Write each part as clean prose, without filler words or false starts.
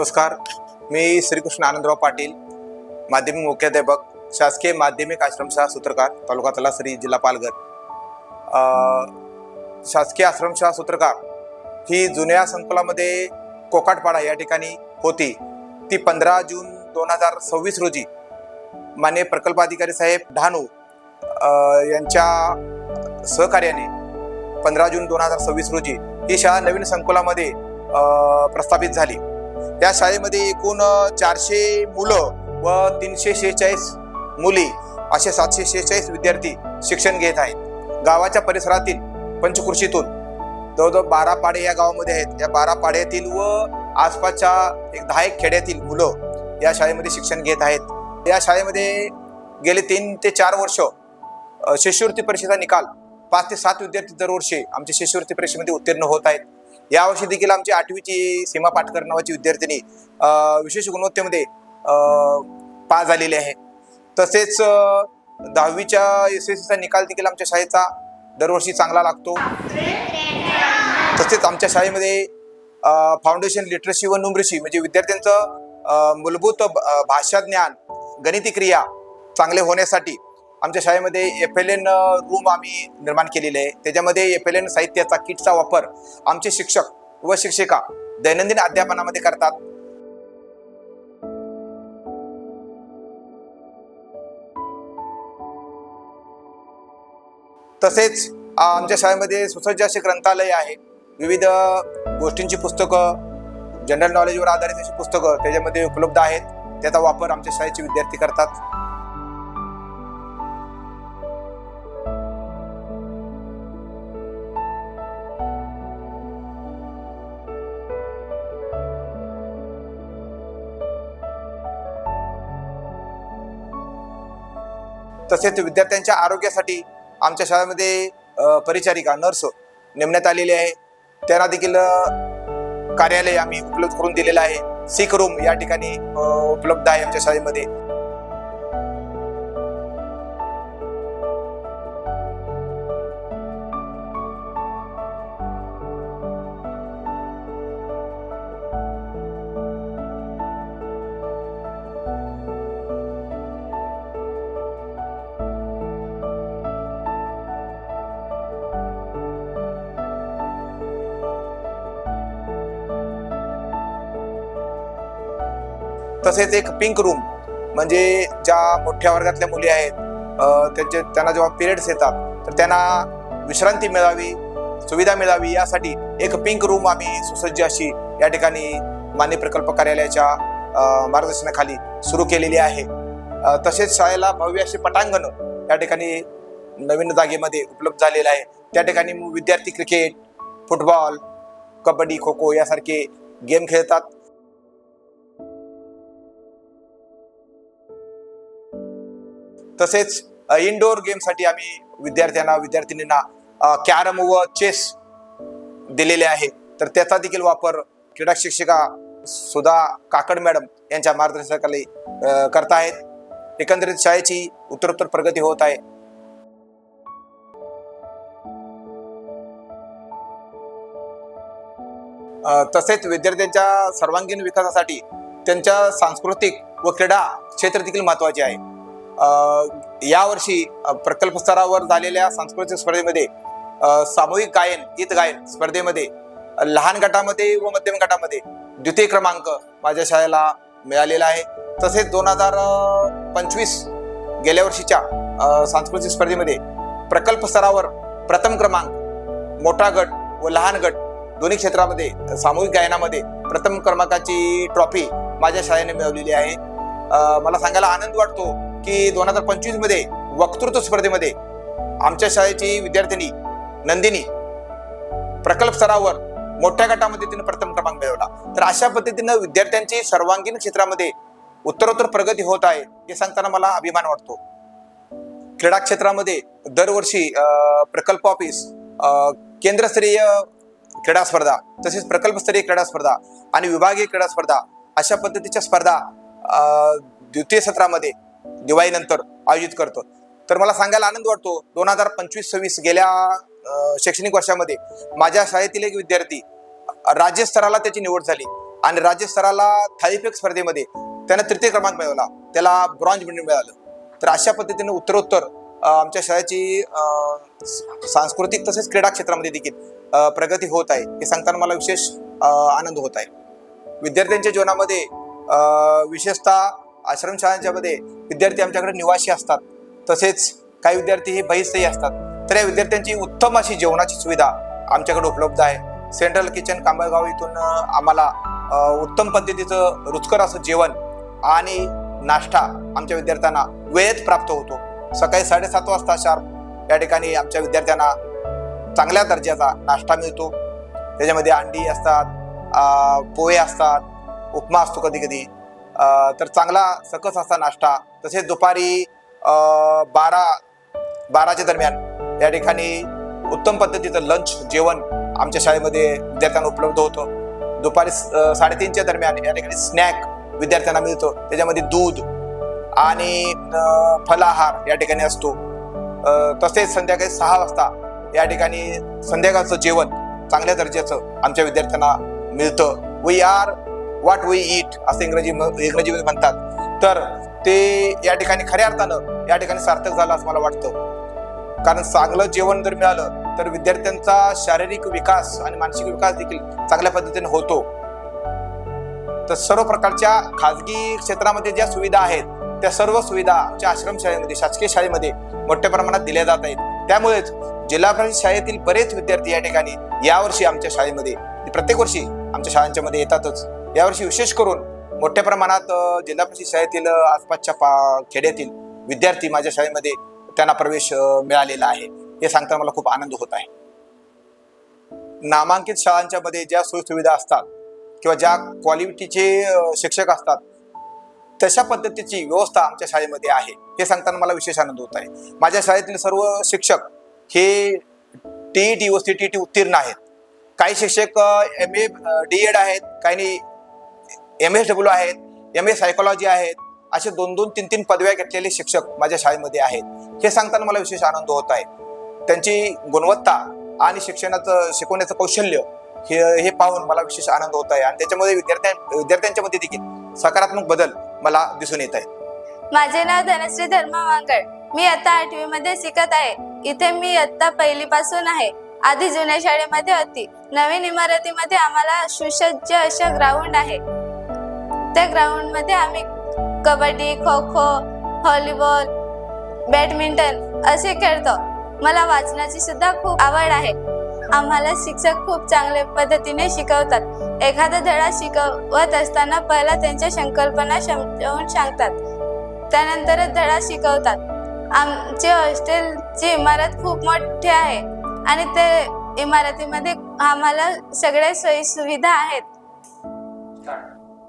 नमस्कार, मी श्रीकृष्ण आनंदराव पाटील, माध्यमिक मुख्याध्यापक, शासकीय माध्यमिक आश्रमशाळा सूत्रकार, तालुका तलासरी, जिल्हा पालघर. शासकीय आश्रमशाळा सूत्रकार ही जुन्या संकुलामध्ये कोकाटपाडा या ठिकाणी होती. ती 15 जून 2026 रोजी माननीय प्रकल्प अधिकारी साहेब ढानू यांच्या सहकार्याने 15 जून 2026 रोजी ही शाळा नवीन संकुलामध्ये प्रस्थापित झाली. या शाळेमध्ये एकूण 400 मुलं व 346 मुली असे 746 विद्यार्थी शिक्षण घेत आहेत. गावाच्या परिसरातील पंचकृषीतून जवळजवळ 12 पाडे या गावामध्ये आहेत. या 12 पाड्यातील व आसपासच्या 10 खेड्यातील मुलं या शाळेमध्ये शिक्षण घेत आहेत. या शाळेमध्ये गेले 3 ते 4 वर्ष शिष्यवृत्ती परीक्षेचा निकाल 5 ते 7 विद्यार्थी दरवर्षी आमच्या शिष्यवृत्ती परीक्षेमध्ये उत्तीर्ण होत आहेत. यावर्षी देखील आमची 8वीची सीमा पाटकर नावाची विद्यार्थिनी विशेष गुणवत्तेमध्ये पास झालेली आहे. तसेच 10वीच्या SSCचा निकाल देखील आमच्या शाळेचा दरवर्षी चांगला लागतो. तसेच आमच्या शाळेमध्ये फाउंडेशन लिटरसी व न्यूमरसी म्हणजे विद्यार्थ्यांचं मूलभूत भाषा ज्ञान, गणिती क्रिया चांगले होण्यासाठी आमच्या शाळेमध्ये FLN रूम आम्ही निर्माण केलेले आहे. त्याच्यामध्ये FLN साहित्याचा किटचा वापर आमचे शिक्षक व शिक्षिका दैनंदिन अध्यापनामध्ये करतात. तसेच आमच्या शाळेमध्ये सुसज्ज असे ग्रंथालय आहे. विविध गोष्टींची पुस्तकं, जनरल नॉलेजवर आधारित अशी पुस्तकं त्याच्यामध्ये उपलब्ध आहेत. त्याचा वापर आमच्या शाळेचे विद्यार्थी करतात. तसेच विद्यार्थ्यांच्या आरोग्यासाठी आमच्या शाळेमध्ये परिचारिका, नर्स नेमण्यात आलेली आहे. त्यांना देखील कार्यालय आम्ही उपलब्ध करून दिलेलं आहे. सिक रूम या ठिकाणी उपलब्ध आहे आमच्या शाळेमध्ये. तसेच एक पिंक रूम म्हणजे ज्या मोठ्या वर्गातल्या मुली आहेत त्यांना जेव्हा पिरियड्स येतात तर त्यांना विश्रांती मिळावी, सुविधा मिळावी यासाठी एक पिंक रूम आम्ही सुसज्ज अशी या ठिकाणी माननीय प्रकल्प कार्यालयाच्या मार्गदर्शनाखाली सुरू केलेली आहे. तसेच शाळेला भव्य असे पटांगण या ठिकाणी नवीन जागेमध्ये उपलब्ध झालेलं आहे. त्या ठिकाणी विद्यार्थी क्रिकेट, फुटबॉल, कबड्डी, खो खो यासारखे गेम खेळतात. तसेच इनडोअर गेमसाठी आम्ही विद्यार्थ्यांना कॅरम व चेस दिलेले आहे. तर त्याचा देखील वापर क्रीडा शिक्षिका सुधा काकड मॅडम यांच्या मार्गदर्शनाखाली करतायत. एकंदरीत शाळेची उत्तरोत्तर प्रगती होत आहे. तसेच विद्यार्थ्यांच्या सर्वांगीण विकासासाठी त्यांच्या सांस्कृतिक व क्रीडा क्षेत्र देखील महत्त्वाचे आहे. यावर्षी प्रकल्प स्तरावर झालेल्या सांस्कृतिक स्पर्धेमध्ये सामूहिक गायन, गीत गायन स्पर्धेमध्ये लहान गटामध्ये व मध्यम गटामध्ये द्वितीय क्रमांक माझ्या शाळेला मिळालेला आहे. तसेच 2025 गेल्या वर्षीच्या सांस्कृतिक स्पर्धेमध्ये प्रकल्प स्तरावर प्रथम क्रमांक, मोठा गट व लहान गट दोन्ही क्षेत्रामध्ये सामूहिक गायनामध्ये प्रथम क्रमांकाची ट्रॉफी माझ्या शाळेने मिळवलेली आहे. मला सांगायला आनंद वाटतो की 2025 मध्ये वक्तृत्व स्पर्धेमध्ये आमच्या शाळेची विद्यार्थिनी नंदिनी प्रकल्प स्तरावर मोठ्या गटामध्ये तिने प्रथम क्रमांक मिळवला. तर अशा पद्धतीनं विद्यार्थ्यांची सर्वांगीण क्षेत्रामध्ये उत्तरोत्तर प्रगती होत आहे हे सांगताना मला अभिमान वाटतो. क्रीडा क्षेत्रामध्ये दरवर्षी प्रकल्प ऑफिस केंद्रस्तरीय क्रीडा स्पर्धा, तसेच प्रकल्पस्तरीय क्रीडा स्पर्धा आणि विभागीय क्रीडा स्पर्धा अशा पद्धतीच्या स्पर्धा द्वितीय सत्रामध्ये दिवाळीनंतर आयोजित करतो. तर मला सांगायला आनंद वाटतो 2025-26 गेल्या शैक्षणिक वर्षामध्ये माझ्या शाळेतील एक विद्यार्थी राज्यस्तराला त्याची निवड झाली. आणि राज्य स्तराला थाळीफेक स्पर्धेमध्ये त्यानं तृतीय क्रमांक मिळवला, त्याला ब्रॉन्झ मेडल मिळालं. तर अशा पद्धतीने उत्तरोत्तर आमच्या शाळेची सांस्कृतिक तसेच क्रीडा क्षेत्रामध्ये देखील प्रगती होत आहे, हे सांगताना मला विशेष आनंद होत आहे. विद्यार्थ्यांच्या जीवनामध्ये विशेषतः आश्रमशाळांच्या मध्ये विद्यार्थी आमच्याकडे निवासी असतात, तसेच काही विद्यार्थी हे बहिस्थही असतात. तर या विद्यार्थ्यांची उत्तम अशी जेवणाची सुविधा आमच्याकडे उपलब्ध आहे. सेंट्रल किचन कांबळगाव इथून आम्हाला उत्तम पद्धतीचं रुचकर असं जेवण आणि नाश्ता आमच्या विद्यार्थ्यांना वेळेत प्राप्त होतो. सकाळी 7:30 वाजता शार्प या ठिकाणी आमच्या विद्यार्थ्यांना चांगल्या दर्जाचा नाश्ता मिळतो. त्याच्यामध्ये अंडी असतात, पोहे असतात, उपमा असतो कधी कधी. तर चांगला सकस असा नाश्ता. तसेच दुपारी 12च्या दरम्यान या ठिकाणी उत्तम पद्धतीचं लंच जेवण आमच्या शाळेमध्ये विद्यार्थ्यांना उपलब्ध होतं. दुपारी 3:30च्या दरम्यान या ठिकाणी स्नॅक विद्यार्थ्यांना मिळतो, त्याच्यामध्ये दूध आणि फलाहार या ठिकाणी असतो. तसेच संध्याकाळी 6 वाजता या ठिकाणी संध्याकाळचं जेवण चांगल्या दर्जाचं आमच्या विद्यार्थ्यांना मिळतं. We are what we eat असं इंग्रजीमध्ये म्हणतात. तर ते या ठिकाणी खऱ्या अर्थानं या ठिकाणी सार्थक झालं असं मला वाटतं. कारण चांगलं जेवण जर मिळालं तर विद्यार्थ्यांचा शारीरिक विकास आणि मानसिक विकास देखील चांगल्या पद्धतीने होतो. तर सर्व प्रकारच्या खाजगी क्षेत्रामध्ये ज्या सुविधा आहेत त्या सर्व सुविधा आमच्या आश्रमशाळेमध्ये, शासकीय शाळेमध्ये मोठ्या प्रमाणात दिल्या जात आहेत. त्यामुळेच जिल्हा परिषद शाळेतील बरेच विद्यार्थी या ठिकाणी यावर्षी आमच्या शाळेमध्ये, प्रत्येक वर्षी आमच्या शाळांच्या मध्ये येतातच, यावर्षी विशेष करून मोठ्या प्रमाणात जिल्हा परिषद शाळेतील आसपासच्या खेड्यातील विद्यार्थी माझ्या शाळेमध्ये त्यांना प्रवेश मिळालेला आहे, हे सांगताना मला खूप आनंद होत आहे. नामांकित शाळांच्या मध्ये ज्या सोयीसुविधा असतात किंवा ज्या क्वालिटीचे शिक्षक असतात तशा पद्धतीची व्यवस्था आमच्या शाळेमध्ये आहे, हे सांगताना मला विशेष आनंद होत आहे. माझ्या शाळेतील सर्व शिक्षक हे TET व CTET उत्तीर्ण आहेत. काही शिक्षक MA DED आहेत, काही MSW आहेत, MA सायकोलॉजी आहेत. असे 2-2, 3-3 पदव्या घेतलेले शिक्षक माझ्या शाळेमध्ये आहेत, हे सांगताना मला विशेष आनंद होत आहे. त्यांची गुणवत्ता आणि शिकवण्याचं कौशल्य हे पाहून मला विशेष आनंद होत आहे. आणि त्याच्यामध्ये विद्यार्थ्यांच्या मध्ये देखील सकारात्मक बदल मला दिसून येत आहेत. माझे नाव धनश्री धर्मा वांगड. मी आता 8वी मध्ये शिकत आहे. इथे मी इयत्ता 1ली पासून आहे. आधी जुन्या शाळेमध्ये होती. नवीन इमारतीमध्ये आम्हाला सुसज्ज अशा ग्राउंड आहे. त्या ग्राउंड मध्ये आम्ही कबड्डी, खो खो, व्हॉलीबॉल, बॅडमिंटन असे खेळतो. मला वाचनाची सुद्धा खूप आवड आहे. आम्हाला शिक्षक खूप चांगल्या पद्धतीने शिकवतात. एखादा धडा शिकवत असताना पहिला त्यांच्या संकल्पना समजावून सांगतात, त्यानंतरच धडा शिकवतात. आमचे हॉस्टेलची इमारत खूप मोठी आहे आणि त्या इमारतीमध्ये आम्हाला सगळ्या सोयी सुविधा आहेत.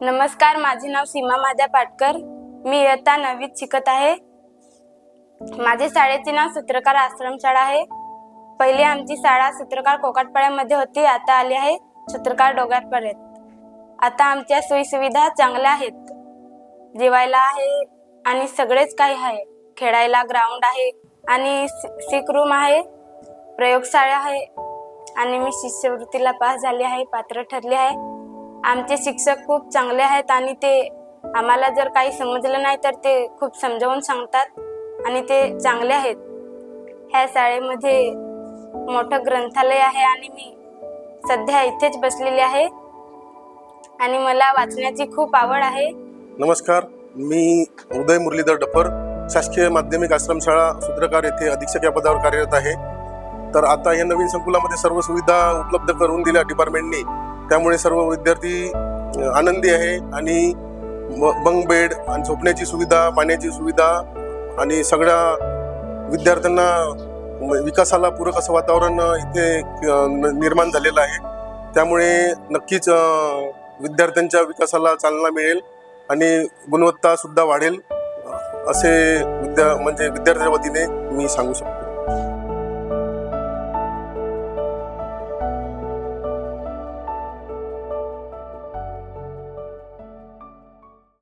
नमस्कार, माझे नाव सीमा महादेव पाटकर. मी इयत्ता 9वीत शिकत आहे. माझे शाळेचे नाव सूत्रकार आश्रमशाळा आहे. पहिली आमची शाळा सूत्रकार कोकाटपाड्यामध्ये होती, आता आली आहे सूत्रकार डोंगरपाड्यात. आता आमच्या सोयी सुविधा चांगल्या आहेत. जेवायला आहे आणि सगळेच काही आहे. खेळायला ग्राउंड आहे आणि सिक रूम आहे, प्रयोगशाळा आहे आणि मी शिष्यवृत्तीला पास झाली आहे, पात्र ठरली आहे. आमचे शिक्षक खूप चांगले आहेत आणि ते आम्हाला जर काही समजलं नाही तर ते खूप समजावून सांगतात आणि ते चांगले आहेत. ह्या शाळेमध्ये मोठं ग्रंथालय आहे आणि मी सध्या इथेच बसलेली आहे आणि मला वाचण्याची खूप आवड आहे. नमस्कार, मी उदय मुरलीधर डपर, शासकीय माध्यमिक आश्रमशाळा सूत्रकार येथे अधीक्षक या पदावर कार्यरत आहे. तर आता या नवीन संकुलामध्ये सर्व सुविधा उपलब्ध करून दिल्या डिपार्टमेंटनी, त्यामुळे सर्व विद्यार्थी आनंदी आहे. आणि बंक बेड आणि झोपण्याची सुविधा, पाण्याची सुविधा आणि सगळ्या विद्यार्थ्यांना विकासाला पूरक असं वातावरण इथे निर्माण झालेलं आहे. त्यामुळे नक्कीच विद्यार्थ्यांच्या विकासाला चालना मिळेल आणि गुणवत्ता सुद्धा वाढेल असे विद्यार्थ्यांच्या वतीने मी सांगू शकतो.